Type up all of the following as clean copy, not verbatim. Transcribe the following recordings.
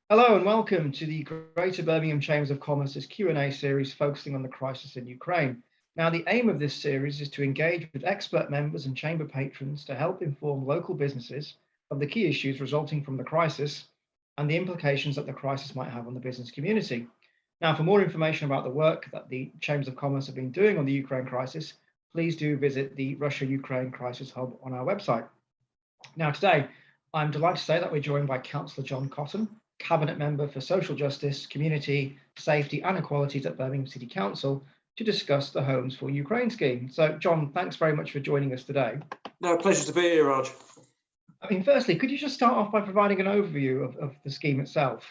Hello and welcome to the Greater Birmingham Chambers of Commerce's Q&A series focusing on the crisis in Ukraine. Now, the aim of this series is to engage with expert members and chamber patrons to help inform local businesses of the key issues resulting from the crisis and the implications that the crisis might have on the business community. Now, for more information about the work that the Chambers of Commerce have been doing on the Ukraine crisis, please do visit the Russia-Ukraine Crisis Hub on our website. Now, today, I'm delighted to say that we're joined by Councillor John Cotton, Cabinet Member for Social Justice, Community, Safety and Equalities at Birmingham City Council to discuss the Homes for Ukraine scheme. So, John, thanks very much for joining us today. No, pleasure to be here, Raj. Firstly, could you just start off by providing an overview of the scheme itself?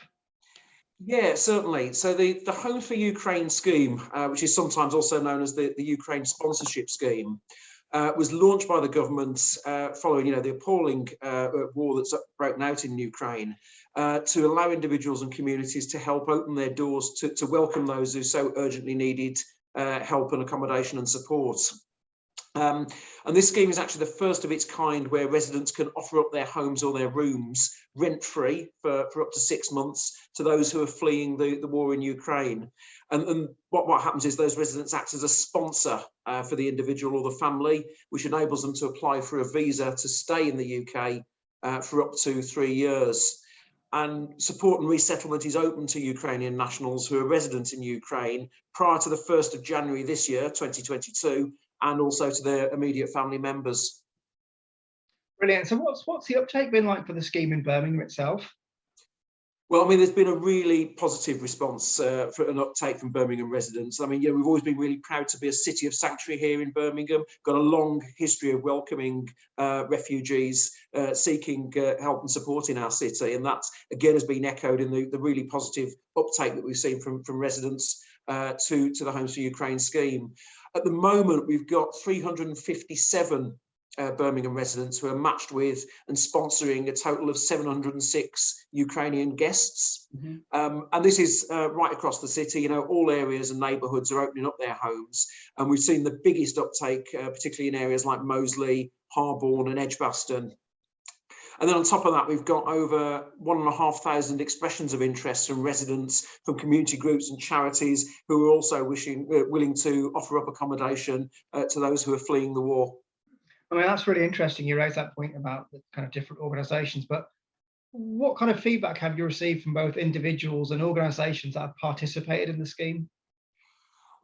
Yeah, certainly. So the Homes for Ukraine scheme, which is sometimes also known as the Ukraine sponsorship scheme, was launched by the government following, the appalling war that's broken out in Ukraine, to allow individuals and communities to help open their doors to welcome those who so urgently needed help and accommodation and support. And this scheme is actually the first of its kind where residents can offer up their homes or their rooms rent-free for up to 6 months to those who are fleeing the war in Ukraine. And what happens is those residents act as a sponsor for the individual or the family, which enables them to apply for a visa to stay in the UK for up to 3 years. And support and resettlement is open to Ukrainian nationals who are residents in Ukraine prior to the 1st of January this year, 2022, and also to their immediate family members. Brilliant. So what's the uptake been like for the scheme in Birmingham itself? Well, there's been a really positive response for an uptake from Birmingham residents. We've always been really proud to be a city of sanctuary here in Birmingham, got a long history of welcoming refugees seeking help and support in our city. And that, again, has been echoed in the really positive uptake that we've seen from residents to the Homes for Ukraine scheme. At the moment, we've got 357 Birmingham residents who are matched with and sponsoring a total of 706 Ukrainian guests. Mm-hmm. And this is right across the city. All areas and neighbourhoods are opening up their homes. And we've seen the biggest uptake, particularly in areas like Moseley, Harborne and Edgbaston. And then on top of that, we've got over 1,500 expressions of interest from residents, from community groups and charities who are also willing to offer up accommodation to those who are fleeing the war. That's really interesting. You raised that point about the kind of different organisations, but what kind of feedback have you received from both individuals and organisations that have participated in the scheme?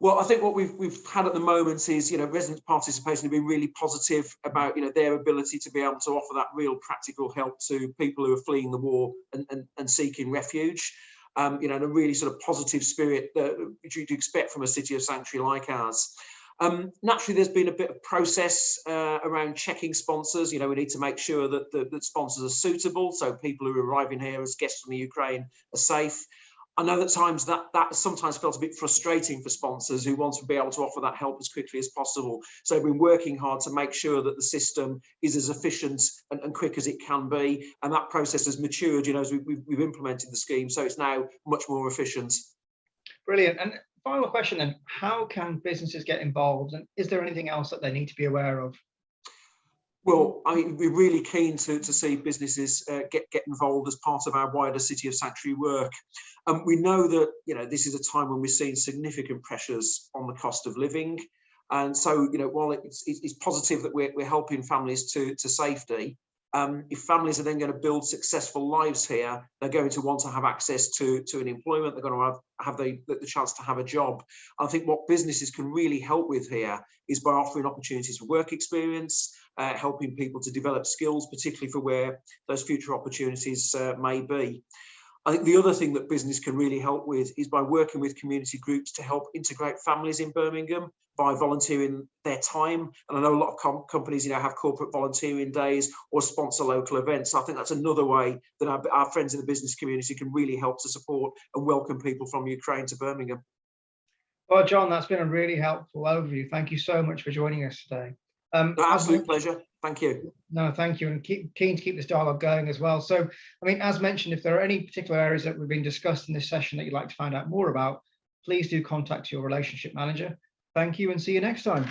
Well, I think what we've had at the moment is, resident participation have been really positive about, their ability to be able to offer that real practical help to people who are fleeing the war and seeking refuge. In a really sort of positive spirit which you'd expect from a city of sanctuary like ours. Naturally, there's been a bit of process around checking sponsors. We need to make sure that sponsors are suitable, so people who are arriving here as guests from the Ukraine are safe. I know that times that sometimes felt a bit frustrating for sponsors who want to be able to offer that help as quickly as possible. So we've been working hard to make sure that the system is as efficient and quick as it can be. And that process has matured, as we've implemented the scheme. So it's now much more efficient. Brilliant. And final question then, how can businesses get involved? And is there anything else that they need to be aware of? Well, we're really keen to see businesses get involved as part of our wider City of Sanctuary work. We know that, this is a time when we're seeing significant pressures on the cost of living. And so, while it's positive that we're helping families to safety, if families are then going to build successful lives here, they're going to want to have access to an employment. They're going to have the chance to have a job. I think what businesses can really help with here is by offering opportunities for work experience, helping people to develop skills, particularly for where those future opportunities may be. I think the other thing that business can really help with is by working with community groups to help integrate families in Birmingham by volunteering their time. And I know a lot of companies, have corporate volunteering days or sponsor local events. So I think that's another way that our friends in the business community can really help to support and welcome people from Ukraine to Birmingham. Well, John, that's been a really helpful overview. Thank you so much for joining us today. Absolute pleasure. Thank you. No, thank you. And keen to keep this dialogue going as well. So, as mentioned, if there are any particular areas that we've been discussed in this session that you'd like to find out more about, please do contact your relationship manager. Thank you and see you next time.